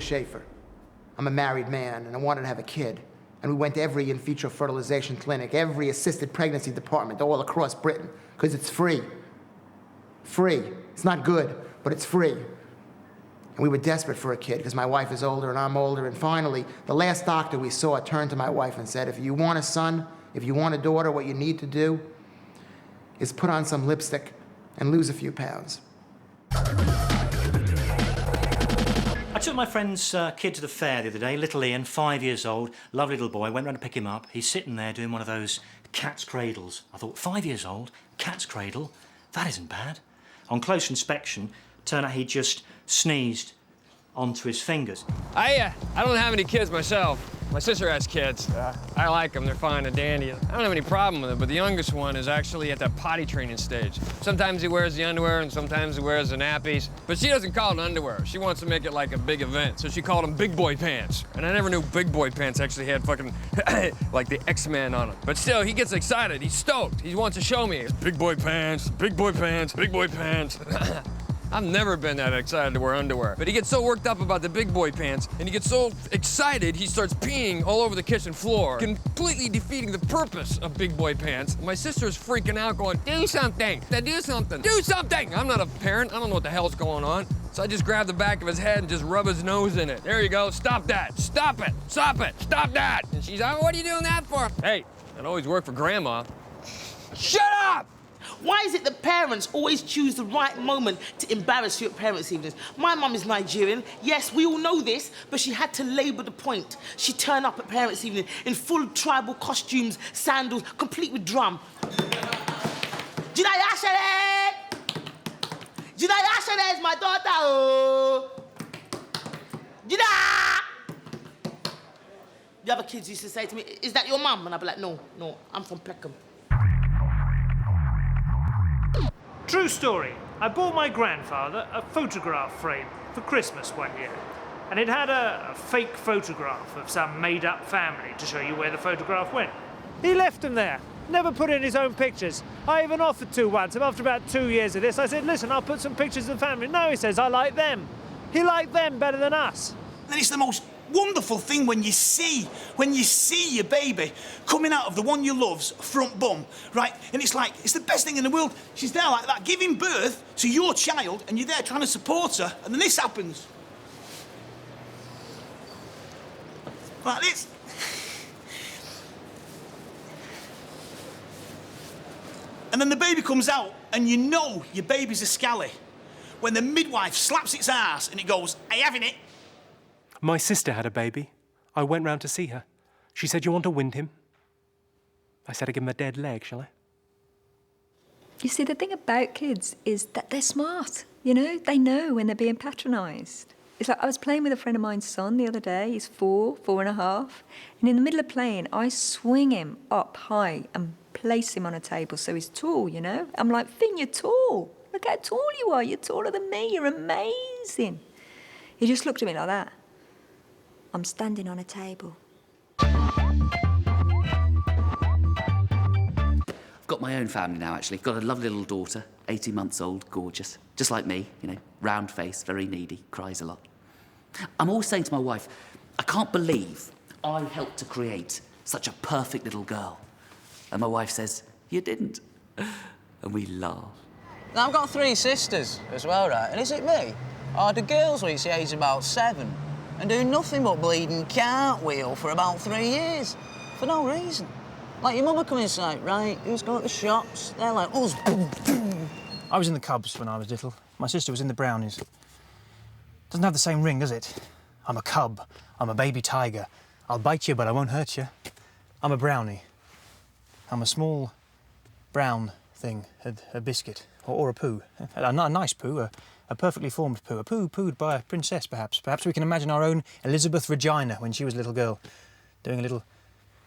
Schaffer. I'm a married man, and I wanted to have a kid. And we went to every in vitro fertilization clinic, every assisted pregnancy department all across Britain, because it's free. Free. It's not good, but it's free. And we were desperate for a kid, because my wife is older and I'm older, and finally, the last doctor we saw turned to my wife and said, if you want a son, if you want a daughter, what you need to do is put on some lipstick and lose a few pounds. I took my friend's kid to the fair the other day, little Ian, 5 years old, lovely little boy, went round to pick him up. He's sitting there doing one of those cat's cradles. I thought, 5 years old, cat's cradle, that isn't bad. On close inspection, turned out he just sneezed onto his fingers. I don't have any kids myself. My sister has kids. I like them, they're fine and dandy. I don't have any problem with them, but the youngest one is actually at that potty training stage. Sometimes he wears the underwear and sometimes he wears the nappies, but she doesn't call it underwear. She wants to make it like a big event, so she called them big boy pants. And I never knew big boy pants actually had fucking, like the X-Men on them. But still, he gets excited, he's stoked. He wants to show me, big boy pants, big boy pants, big boy pants. I've never been that excited to wear underwear. But he gets so worked up about the big boy pants, and he gets so excited, he starts peeing all over the kitchen floor, completely defeating the purpose of big boy pants. My sister's freaking out, going, do something, do something, do something! I'm not a parent, I don't know what the hell's going on. So I just grab the back of his head and just rub his nose in it. There you go, stop that, stop it, stop it, stop that! And she's like, what are you doing that for? Hey, it always worked for Grandma. Shut up! Why is it that parents always choose the right moment to embarrass you at parents' evenings? My mum is Nigerian. Yes, we all know this, but she had to labour the point. She turned up at parents' evening in full tribal costumes, sandals, complete with drum. Gina Ashere! Gina Ashere is my daughter, oh! Gina! The other kids used to say to me, is that your mum? And I'd be like, no, I'm from Peckham. True story. I bought my grandfather a photograph frame for Christmas one year. And it had a fake photograph of some made-up family to show you where the photograph went. He left them there, never put in his own pictures. I even offered to once, and after about 2 years of this, I said, listen, I'll put some pictures of the family. No, he says, I like them. He liked them better than us. And it's the most wonderful thing when you see your baby coming out of the one you love's front bum, right? And it's like, it's the best thing in the world. She's there like that, giving birth to your child, and you're there trying to support her, and then this happens. Like this. And then the baby comes out, and you know your baby's a scally. When the midwife slaps its ass and it goes, "Are you having it?" My sister had a baby. I went round to see her. She said, you want to wind him? I said, I give him a dead leg, shall I? You see, the thing about kids is that they're smart, you know? They know when they're being patronised. It's like I was playing with a friend of mine's son the other day. He's 4 and a half. And in the middle of playing, I swing him up high and place him on a table so he's tall, you know? I'm like, Finn, you're tall. Look how tall you are. You're taller than me. You're amazing. He just looked at me like that. I'm standing on a table. I've got my own family now, actually. Got a lovely little daughter, 18 months old, gorgeous. Just like me, you know, round face, very needy, cries a lot. I'm always saying to my wife, I can't believe I helped to create such a perfect little girl. And my wife says, you didn't. And we laugh. Now, I've got 3 sisters as well, right? And is it me? Or the girls reach the age of about 7 and do nothing but bleeding cartwheel for about 3 years for no reason. Like, your mum come inside, right? Who's going to the shops? They're like, us. I was in the Cubs when I was little. My sister was in the Brownies. Doesn't have the same ring, does it? I'm a cub. I'm a baby tiger. I'll bite you, but I won't hurt you. I'm a brownie. I'm a small brown thing, a biscuit, or a poo. A nice poo, a perfectly formed poo. A poo pooed by a princess, perhaps. Perhaps we can imagine our own Elizabeth Regina when she was a little girl, doing a little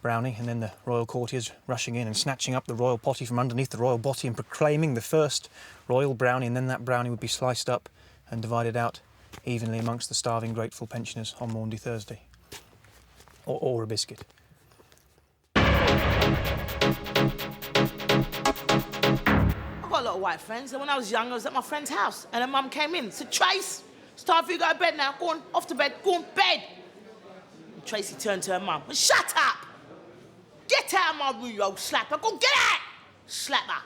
brownie, and then the royal courtiers rushing in and snatching up the royal potty from underneath the royal body and proclaiming the first royal brownie, and then that brownie would be sliced up and divided out evenly amongst the starving, grateful pensioners on Maundy Thursday. Or a biscuit. I've got a lot of white friends, and when I was young, I was at my friend's house, and her mum came in and said, Trace, It's time for you to go to bed now. Go on, off to bed. Go on, bed. And Tracy turned to her mum. Shut up! Get out of my room, you old slapper. Go on, get out! Slap her.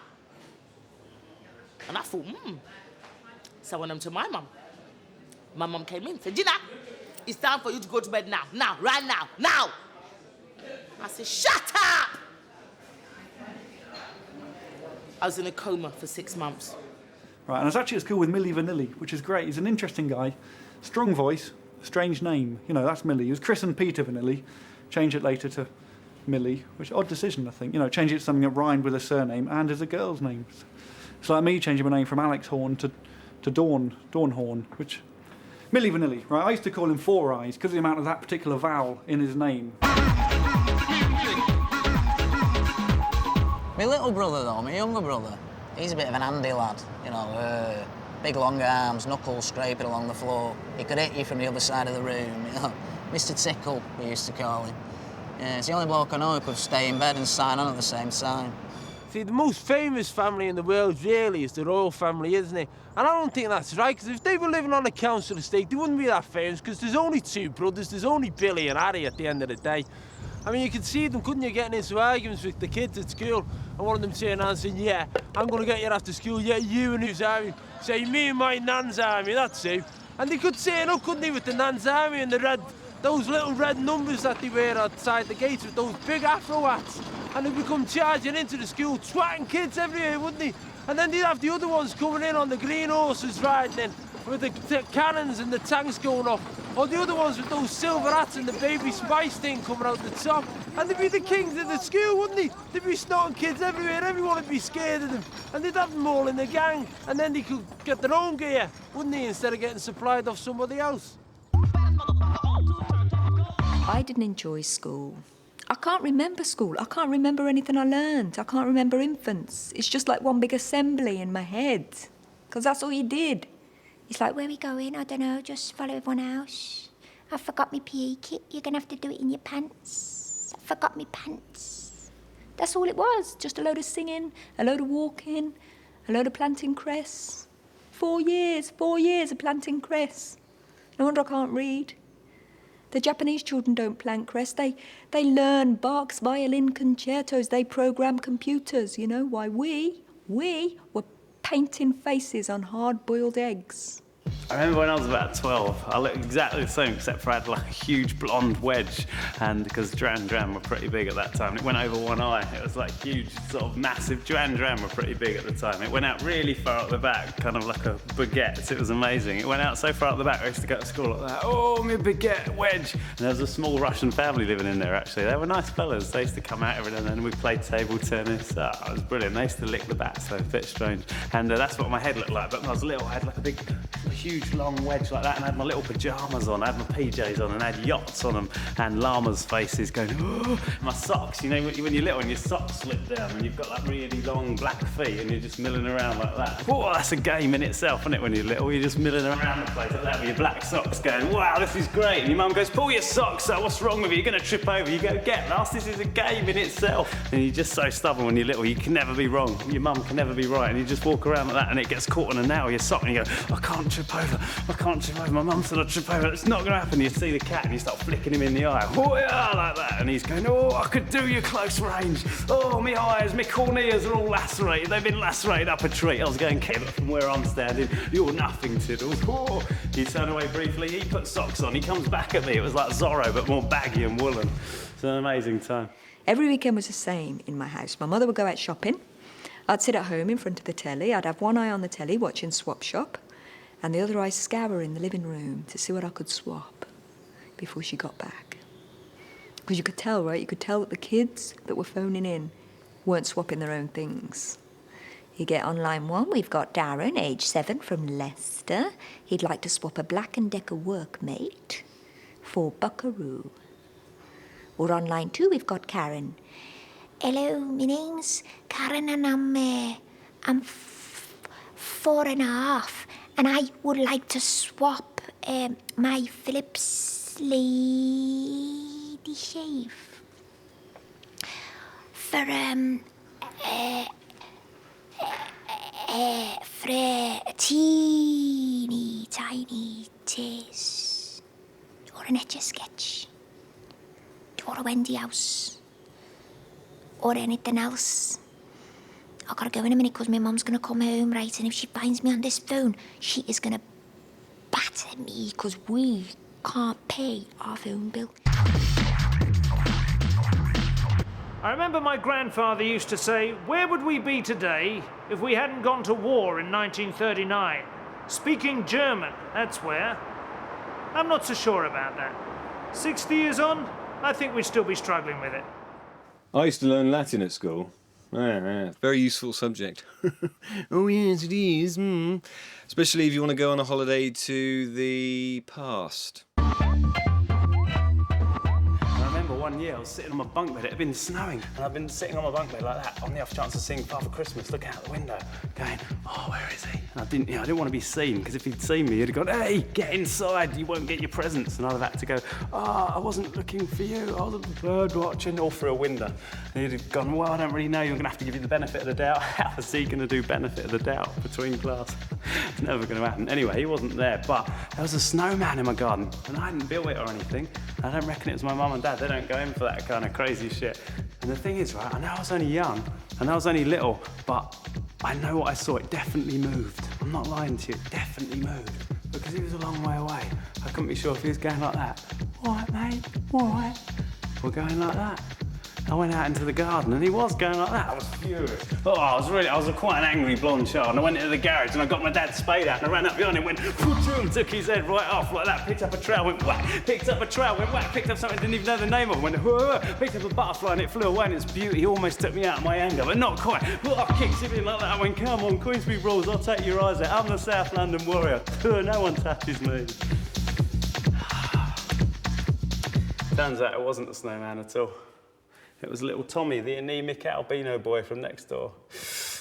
And I thought, So I went home to my mum. My mum came in and said, Gina, it's time for you to go to bed now. Now, right now, now. I said, shut up! I was in a coma for 6 months. Right, and I was actually at school with Milli Vanilli, which is great. He's an interesting guy. Strong voice, strange name. You know, that's Milli. He was christened Peter Vanilli. Changed it later to Millie, which odd decision, I think. You know, change it to something that rhymed with a surname and as a girl's name. It's like me changing my name from Alex Horne to Dawn Horne, which... Milli Vanilli, right? I used to call him Four Eyes because of the amount of that particular vowel in his name. My little brother, though, my younger brother, he's a bit of an handy lad, you know, big long arms, knuckles scraping along the floor. He could hit you from the other side of the room, you know. Mr. Tickle, we used to call him. Yeah, it's the only bloke I know who could stay in bed and sign on at the same time. See, the most famous family in the world, really, is the royal family, isn't it? And I don't think that's right, because if they were living on a council estate, they wouldn't be that famous, because there's only 2 brothers, there's only Billy and Addy at the end of the day. I mean, you could see them, couldn't you, getting into arguments with the kids at school, and one of them turning around and saying, yeah, I'm going to get you after school, yeah, you and whose army? Say, me and my nan's army, that's who. And they could turn up, couldn't they, with the nan's army and those little red numbers that they wear outside the gates with those big afro hats. And they'd become charging into the school, twatting kids everywhere, wouldn't they? And then they'd have the other ones coming in on the green horses riding in, with the cannons and the tanks going off. Or the other ones with those silver hats and the baby spice thing coming out the top. And they'd be the kings of the school, wouldn't they? They'd be snotting kids everywhere, everyone would be scared of them. And they'd have them all in the gang, and then they could get their own gear, wouldn't they, instead of getting supplied off somebody else. I didn't enjoy school. I can't remember school. I can't remember anything I learned. I can't remember infants. It's just like one big assembly in my head. Because that's all you did. It's like, where are we going? I don't know, just follow everyone else. I forgot my PE kit. You're going to have to do it in your pants. I forgot my pants. That's all it was. Just a load of singing, a load of walking, a load of planting cress. 4 years of planting cress. No wonder I can't read. The Japanese children don't plant cress. They learn Bach's violin concertos. They program computers, you know. Why we were painting faces on hard-boiled eggs. I remember when I was about 12, I looked exactly the same, except for I had like a huge blonde wedge, and because Duran were pretty big at that time, it went over one eye. It was like huge, sort of massive. Duran were pretty big at the time. It went out really far up the back, kind of like a baguette. It was amazing. It went out so far up the back, I used to go to school like that. Oh, my baguette wedge! And there was a small Russian family living in there, actually. They were nice fellas. They used to come out every now and then. We played table tennis. Oh, it was brilliant. They used to lick the bat, so a bit strange. And that's what my head looked like. But when I was little, I had like a huge long wedge like that, and I had my little pyjamas on, I had my PJs on, and I had yachts on them, and llamas' faces going, oh! My socks, you know, when you're little and your socks slip down and you've got like really long black feet and you're just milling around like that. Oh, that's a game in itself, isn't it, when you're little? You're just milling around the place like that with your black socks going, wow, this is great. And your mum goes, pull your socks up, what's wrong with you? You're going to trip over. You go, get lost, this is a game in itself. And you're just so stubborn when you're little, you can never be wrong. Your mum can never be right, and you just walk around like that and it gets caught in a nail, your sock, and you go, I can't trip over. I can't trip over. My mum said I'd trip over. It's not going to happen. You see the cat and you start flicking him in the eye. Oh, yeah, like that. And he's going, oh, I could do you close range. Oh, my eyes, my corneas are all lacerated. They've been lacerated up a tree. I was going, Kevin, from where I'm standing, you're nothing, Tiddles. Oh. He turned away briefly. He put socks on. He comes back at me. It was like Zorro, but more baggy and woolen. It's an amazing time. Every weekend was the same in my house. My mother would go out shopping. I'd sit at home in front of the telly. I'd have one eye on the telly watching Swap Shop, and the other eye scour in the living room to see what I could swap before she got back. Because you could tell, right? You could tell that the kids that were phoning in weren't swapping their own things. You get on line 1, we've got Darren, age 7, from Leicester. He'd like to swap a Black & Decker workmate for Buckaroo. Or on line 2, we've got Karen. Hello, my name's Karen and I'm 4.5. And I would like to swap my Philips Lady Shave for a teeny tiny a Wendy house or anything else. I gotta go in a minute because my mum's gonna come home, right? And if she finds me on this phone, she is gonna batter me because we can't pay our phone bill. I remember my grandfather used to say, where would we be today if we hadn't gone to war in 1939? Speaking German, that's where. I'm not so sure about that. 60 years on, I think we'd still be struggling with it. I used to learn Latin at school. Very useful subject. Oh, yes, it is. Especially if you want to go on a holiday to the past. I remember one year I was sitting on my bunk bed, it had been snowing, and I've been sitting on my bunk bed like that on the off chance of seeing Father Christmas looking out the window, going, oh, where is he? And I didn't want to be seen, because if he'd seen me, he'd have gone, hey, get inside, you won't get your presents. And I'd have had to go, I wasn't looking for you, I was bird watching, all through a window. And he'd have gone, well, I don't really know, you're going to have to give you the benefit of the doubt. How is he going to do benefit of the doubt between class? It's never going to happen. Anyway, he wasn't there, but there was a snowman in my garden, and I hadn't built it or anything. I don't reckon it was my mum and dad. They don't go in for that kind of crazy shit. And the thing is, right, I know I was only young, and I was only little, but I know what I saw. It definitely moved. I'm not lying to you, it definitely moved. Because he was a long way away. I couldn't be sure if he was going like that. All right, mate, all right. Or going like that. I went out into the garden and he was going like that. I was furious. Oh, I was quite an angry blonde child. And I went into the garage and I got my dad's spade out and I ran up behind him, went, and took his head right off like that, picked up a trowel, went whack, picked up a trowel, went whack, picked up something I didn't even know the name of, went whoa, picked up a butterfly and it flew away and its beauty almost took me out of my anger, but not quite. I kicked him in like that, I went, come on, Queensbury rules, I'll take your eyes out. I'm the South London warrior. No one touches me. Turns out it wasn't the snowman at all. It was little Tommy, the anemic albino boy from next door.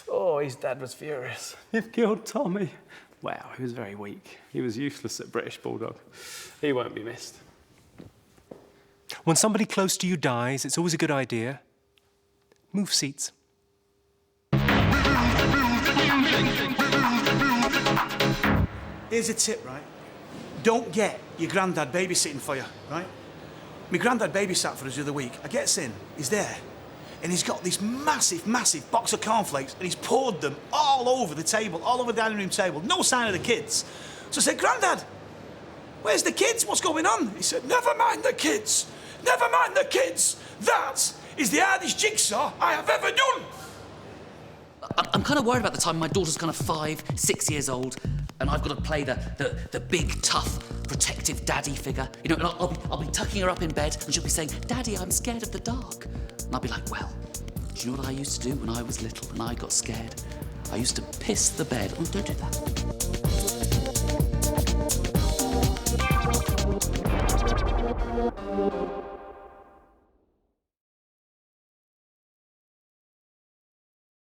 Oh, his dad was furious. You've killed Tommy. Wow, he was very weak. He was useless at British Bulldog. He won't be missed. When somebody close to you dies, it's always a good idea. Move seats. Here's a tip, right? Don't get your granddad babysitting for you, right? My granddad babysat for us the other week. I gets in, he's there, and he's got this massive, massive box of cornflakes, and he's poured them all over the table, all over the dining room table. No sign of the kids. So I said, Grandad, where's the kids? What's going on? He said, never mind the kids. Never mind the kids. That is the hardest jigsaw I have ever done. I'm kind of worried about the time my daughter's kind of 5, 6 years old, and I've got to play the big, tough, protective daddy figure. You know, and I'll be tucking her up in bed, and she'll be saying, Daddy, I'm scared of the dark. And I'll be like, well, do you know what I used to do when I was little and I got scared? I used to piss the bed. Oh, don't do that.